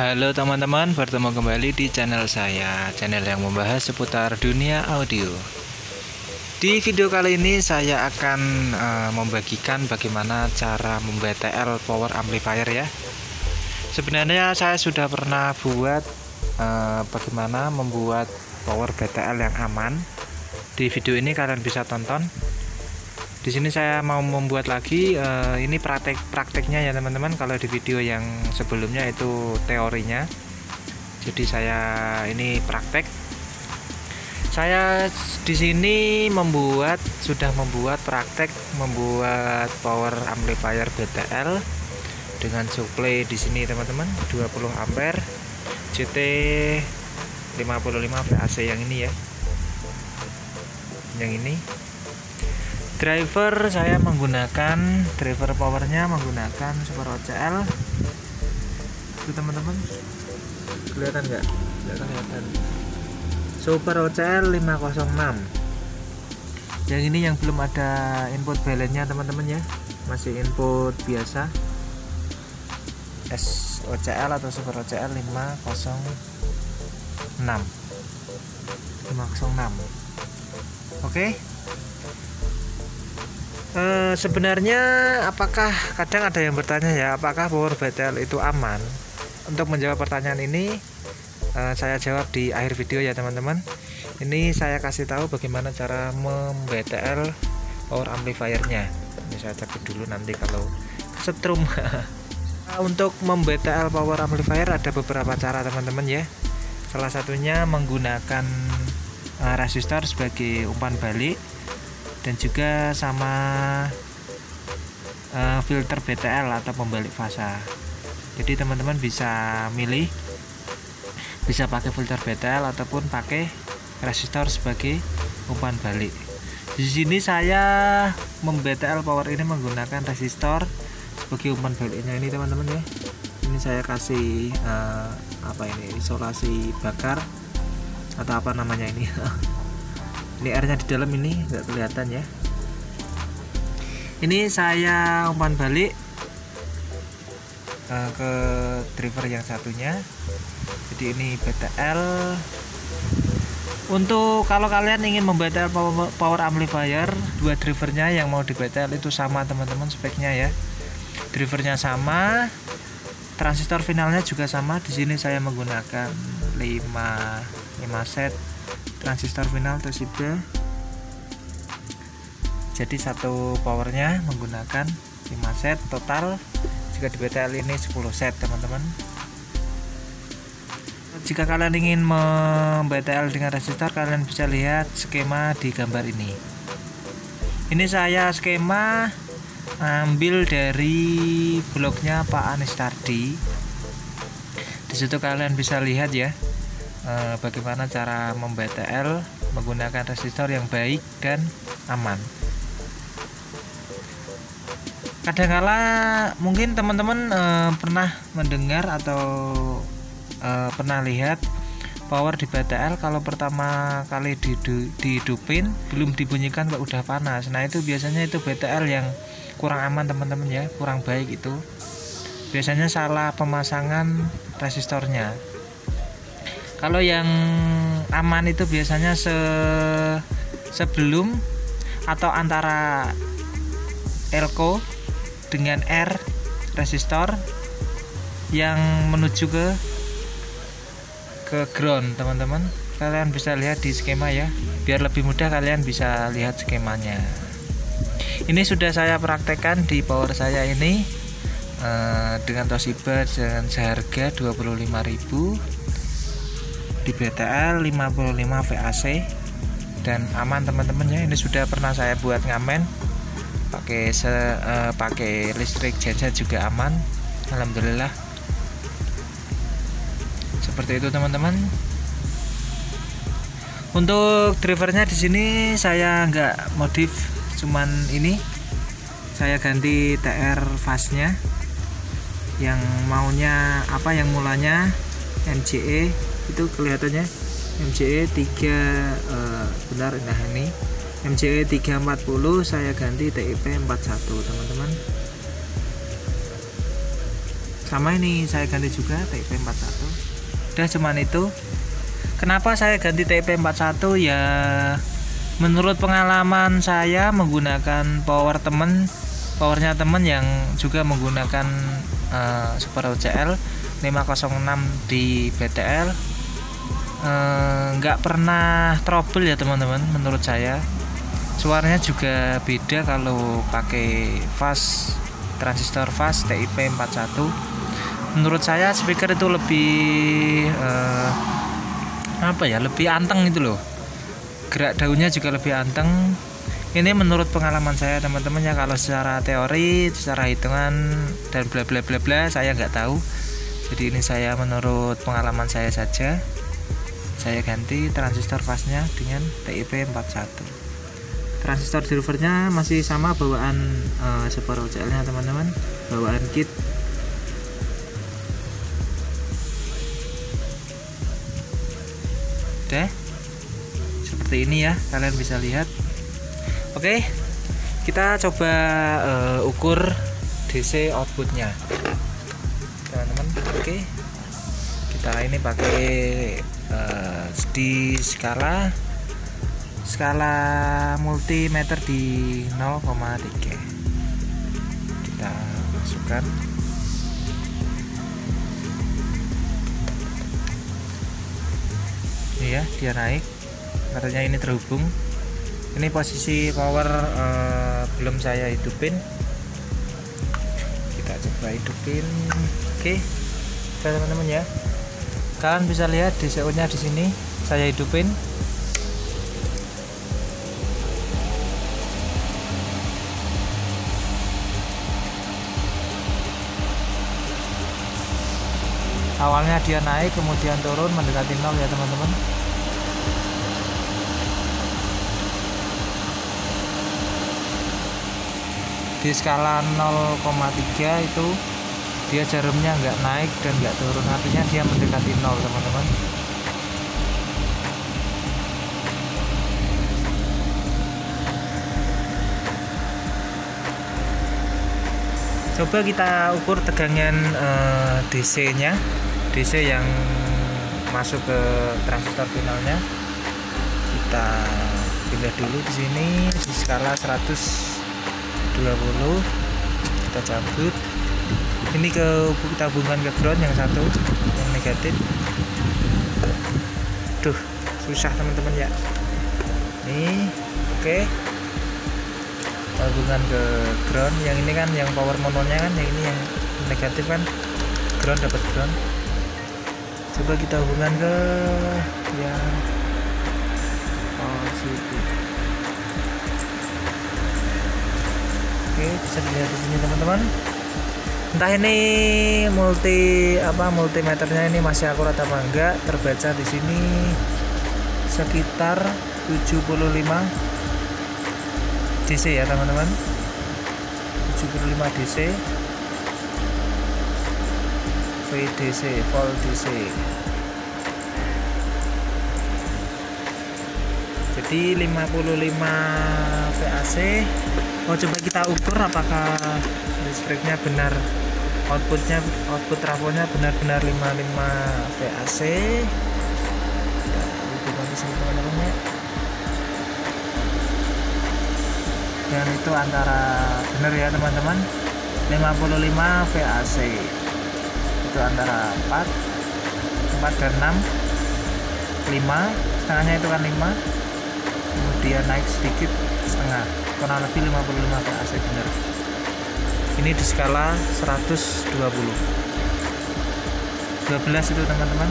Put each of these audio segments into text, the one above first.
Halo teman-teman, bertemu kembali di channel saya, channel yang membahas seputar dunia audio. Di video kali ini saya akan membagikan bagaimana cara membuat BTL power amplifier ya. Sebenarnya saya sudah pernah buat bagaimana membuat power BTL yang aman. Di video ini kalian bisa tonton. Di sini saya mau membuat lagi ini prakteknya ya teman-teman. Kalau di video yang sebelumnya itu teorinya, jadi saya ini praktek. Saya di sini sudah membuat praktek membuat power amplifier BTL dengan suplai di sini teman-teman 20 ampere CT 55 VAC yang ini ya, yang ini. Driver saya menggunakan driver powernya menggunakan Super OCL. Itu teman-teman, kelihatan nggak? Nggak kelihatan. Super OCL 506. Yang ini yang belum ada input balance-nya teman-teman ya, masih input biasa. SOCL atau Super OCL 506. Oke. Sebenarnya apakah kadang ada yang bertanya ya, apakah power BTL itu aman? Untuk menjawab pertanyaan ini saya jawab di akhir video ya teman-teman. Ini saya kasih tahu bagaimana cara mem-BTL power amplifiernya. Ini saya cabut dulu nanti kalau setrum. Untuk mem-BTL power amplifier ada beberapa cara teman-teman ya. Salah satunya menggunakan resistor sebagai umpan balik, dan juga sama filter BTL atau pembalik fasa. Jadi teman-teman bisa milih, bisa pakai filter BTL ataupun pakai resistor sebagai umpan balik. Di sini saya mem-BTL power ini menggunakan resistor sebagai umpan baliknya ini teman-teman ya. Ini saya kasih isolasi bakar atau apa namanya ini. Ini airnya di dalam, ini nggak kelihatan ya. Ini saya umpan balik ke driver yang satunya. Jadi ini BTL. Untuk kalau kalian ingin memBTL power amplifier, dua drivernya yang mau di BTL itu sama teman-teman speknya ya. Drivernya sama, transistor finalnya juga sama. Di sini saya menggunakan 5 set transistor final Toshiba. Jadi satu powernya menggunakan 5 set total. Jika di BTL ini 10 set teman-teman. Jika kalian ingin mem-BTL dengan resistor, kalian bisa lihat skema di gambar ini. Ini saya skema ambil dari blognya Pak Anistardi. Di situ kalian bisa lihat ya bagaimana cara mem-BTL menggunakan resistor yang baik dan aman. Kadangkala mungkin teman-teman pernah mendengar atau pernah lihat power di BTL kalau pertama kali dihidupin belum dibunyikan kok udah panas. Nah itu biasanya itu BTL yang kurang aman teman-teman ya, kurang baik itu. Biasanya salah pemasangan resistornya. Kalau yang aman itu biasanya sebelum atau antara elko dengan R resistor yang menuju ke ground teman-teman. Kalian bisa lihat di skema ya, biar lebih mudah kalian bisa lihat skemanya. Ini sudah saya praktekkan di power saya ini dengan Toshiba dengan seharga 25.000 di BTL 55 VAC dan aman teman-teman ya. Ini sudah pernah saya buat ngamen pakai listrik genset juga aman, alhamdulillah. Seperti itu teman-teman. Untuk drivernya di sini saya nggak modif, cuman ini saya ganti TR fastnya yang maunya apa, yang mulanya MCE itu kelihatannya MCE 3 benar. Nah ini MCE 340 saya ganti TIP 41 teman-teman. Sama ini saya ganti juga TIP 41. Udah cuman itu. Kenapa saya ganti TIP 41 ya, menurut pengalaman saya menggunakan powernya temen yang juga menggunakan Super OCL 506 di BTL, nggak pernah trouble ya teman-teman. Menurut saya suaranya juga beda kalau pakai fast, transistor fast TIP 41. Menurut saya speaker itu lebih lebih anteng gitu loh, gerak daunnya juga lebih anteng. Ini menurut pengalaman saya teman-teman ya. Kalau secara teori, secara hitungan dan bla bla bla bla saya nggak tahu. Jadi ini saya menurut pengalaman saya saja. Saya ganti transistor fastnya dengan TIP 41. Transistor drivernya masih sama bawaan Super OCL nya teman-teman, bawaan kit. Udah seperti ini ya, kalian bisa lihat. Oke, kita coba ukur DC outputnya teman-teman. Oke, kita ini pakai di skala multimeter di 0,3. Kita masukkan. Ini ya, dia naik, katanya ini terhubung. Ini posisi power belum saya hidupin. Kita coba hidupin. Oke, teman-teman ya, kalian bisa lihat DCO nya di sini saya hidupin. Awalnya dia naik, kemudian turun mendekati 0 ya teman-teman. Di skala 0,3 itu dia jarumnya nggak naik dan nggak turun, artinya dia mendekati 0 teman-teman. Coba kita ukur tegangan DC nya, DC yang masuk ke transistor finalnya. Kita pindah dulu di sini di skala 120, kita cabut. Ini kita hubungkan ke ground yang satu, yang negatif. Duh, susah teman-teman ya. Nih, oke. Hubungan ke ground, yang ini kan yang power mononya kan, yang ini yang negatif kan, ground dapat ground. Coba kita hubungan ke yang positif. Oke, bisa dilihat di sini teman-teman. Entah ini multimeternya ini masih akurat apa enggak. Terbaca di sini sekitar 75 DC ya teman-teman, 75 DC, VDC, volt DC. Jadi 55 VAC. Coba kita ukur apakah listriknya benar, output trafonya benar-benar 55 VAC. Kita hubungkan di sini teman-teman ya. Dan itu antara benar ya teman-teman, 55 VAC itu antara 4 dan 6, 5 setengahnya itu kan 5, kemudian naik sedikit setengah, kurang lebih 55 VAC benar. Ini di skala 120, 12 itu teman-teman.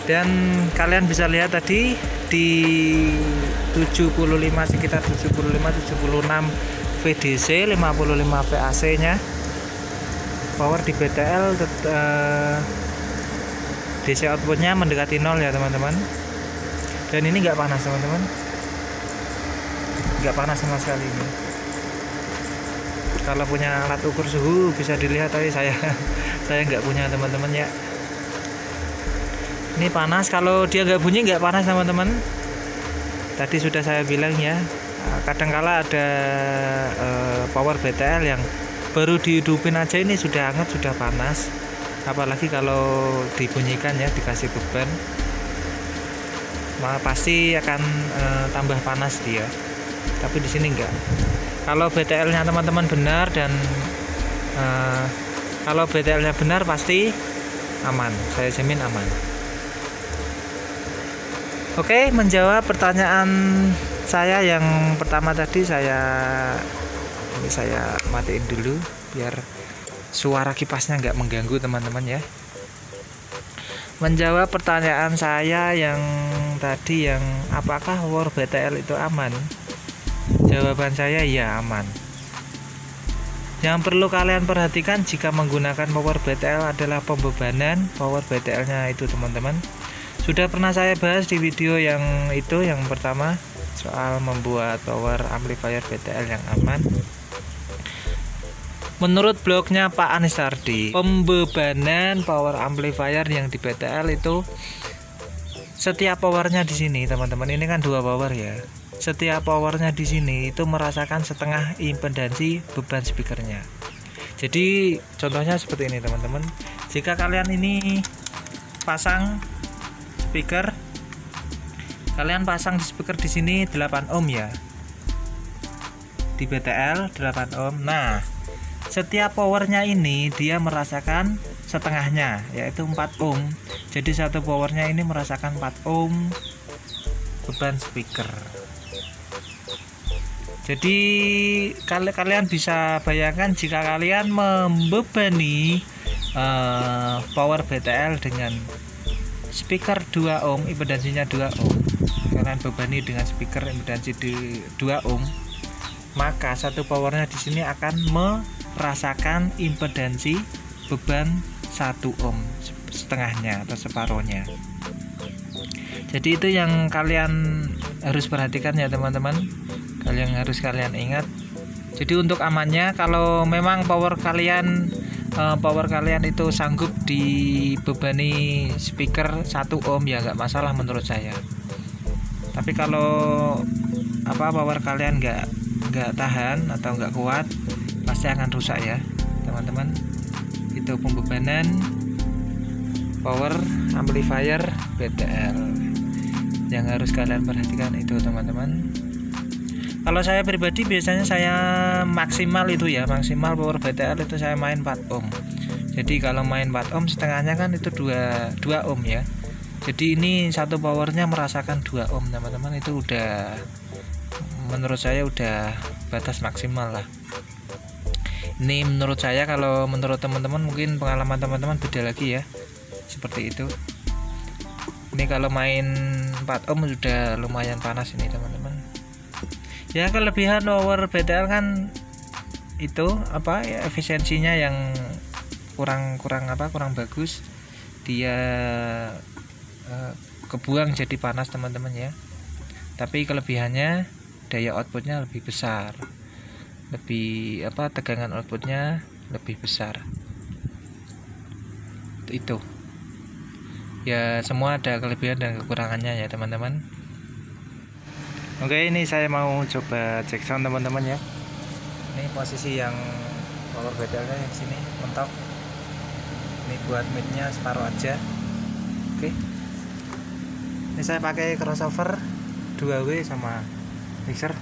Dan kalian bisa lihat tadi di 75, sekitar 75-76 VDC, 55 VAC nya. Power di BTL DC outputnya mendekati 0 ya teman-teman. Dan ini nggak panas teman-teman, nggak panas sama sekali ini. Kalau punya alat ukur suhu bisa dilihat, tapi saya nggak punya teman-teman ya. Ini panas, kalau dia nggak bunyi nggak panas teman-teman. Tadi sudah saya bilang ya, kadangkala ada power BTL yang baru dihidupin aja ini sudah hangat, sudah panas. Apalagi kalau dibunyikan ya, dikasih beban, pasti akan tambah panas dia. Tapi di sini enggak. Kalau BTL-nya teman-teman benar dan kalau BTL-nya benar pasti aman. Saya jamin aman. Oke, menjawab pertanyaan saya yang pertama tadi, saya matiin dulu biar suara kipasnya nggak mengganggu teman-teman ya. Menjawab pertanyaan saya yang tadi, yang apakah power BTL itu aman? Jawaban saya ya, aman. Yang perlu kalian perhatikan jika menggunakan power BTL adalah pembebanan power BTL-nya itu teman-teman. Sudah pernah saya bahas di video yang itu, yang pertama, soal membuat power amplifier BTL yang aman. Menurut blognya Pak Anistardi, pembebanan power amplifier yang di BTL itu setiap powernya di sini teman-teman, ini kan 2 power ya. Setiap powernya di sini itu merasakan setengah impedansi beban speakernya. Jadi contohnya seperti ini teman-teman. Jika kalian ini pasang speaker, kalian pasang di speaker di sini 8 ohm ya, di BTL 8 ohm. Nah, setiap powernya ini dia merasakan setengahnya, yaitu 4 ohm. Jadi satu powernya ini merasakan 4 ohm beban speaker. Jadi kalian bisa bayangkan jika kalian membebani power BTL dengan speaker 2 ohm, impedansinya 2 ohm. Kalian bebani dengan speaker impedansi di 2 ohm, maka satu powernya di sini akan merasakan impedansi beban 1 ohm setengahnya atau separohnya. Jadi itu yang kalian harus perhatikan ya teman-teman. Kalian ingat. Jadi untuk amannya, kalau memang power kalian itu sanggup dibebani speaker 1 ohm ya nggak masalah menurut saya. Tapi kalau power kalian nggak tahan atau nggak kuat, pasti akan rusak ya teman-teman. Itu pembebanan power amplifier BTL yang harus kalian perhatikan itu teman-teman. Kalau saya pribadi biasanya saya maksimal power BTL itu saya main 4 ohm. Jadi kalau main 4 ohm setengahnya kan itu 2 ohm ya. Jadi ini satu powernya merasakan 2 ohm teman-teman. Itu udah, menurut saya udah batas maksimal lah. Ini menurut saya, kalau menurut teman-teman mungkin pengalaman teman-teman beda lagi ya, seperti itu. Ini kalau main 4 ohm sudah lumayan panas ini teman-teman. Ya kelebihan power BTL kan itu efisiensinya yang kurang bagus. Dia kebuang jadi panas teman-teman ya. Tapi kelebihannya daya outputnya lebih besar, lebih tegangan outputnya lebih besar. Itu ya, semua ada kelebihan dan kekurangannya ya teman-teman. Oke, ini saya mau coba cek sound teman-teman ya. Ini posisi yang power BTL-nya yang sini mentok. Ini buat mid-nya separuh aja. Oke. Ini saya pakai crossover 2W sama mixer.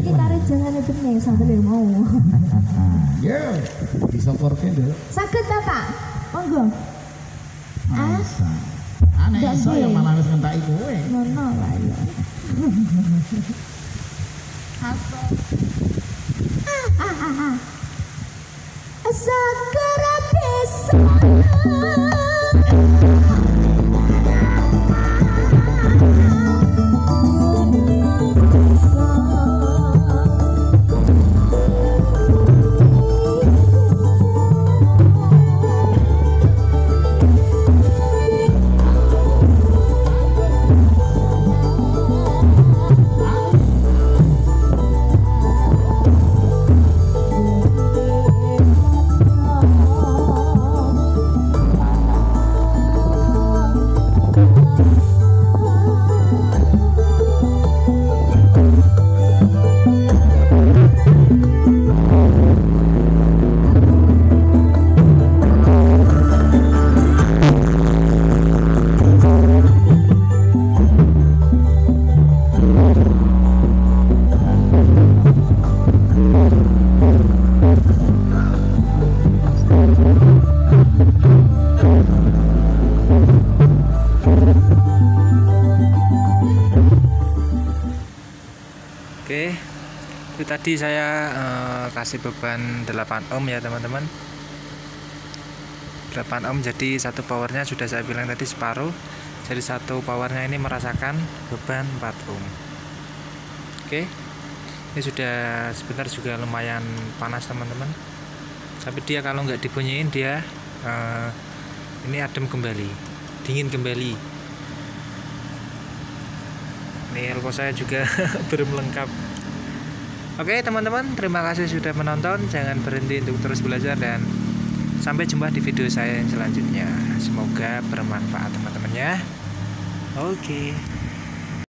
iki kare jangan bening sambel mau. Ya, disoporke lho. Saged Bapak. Monggo. Aneh iso ya malah wis ngentaki kowe. Ngono lah ya. Apa? Sakara bisa. Oke, itu tadi saya kasih beban 8 ohm ya teman-teman. 8 ohm, jadi satu powernya sudah saya bilang tadi separuh, jadi satu powernya ini merasakan beban 4 ohm. Oke, ini sudah sebentar juga lumayan panas teman-teman, tapi dia kalau nggak dibunyiin dia ini adem kembali, dingin kembali. Ini elko saya juga belum lengkap. Oke teman-teman, terima kasih sudah menonton. Jangan berhenti untuk terus belajar dan sampai jumpa di video saya yang selanjutnya. Semoga bermanfaat teman-teman ya. Oke.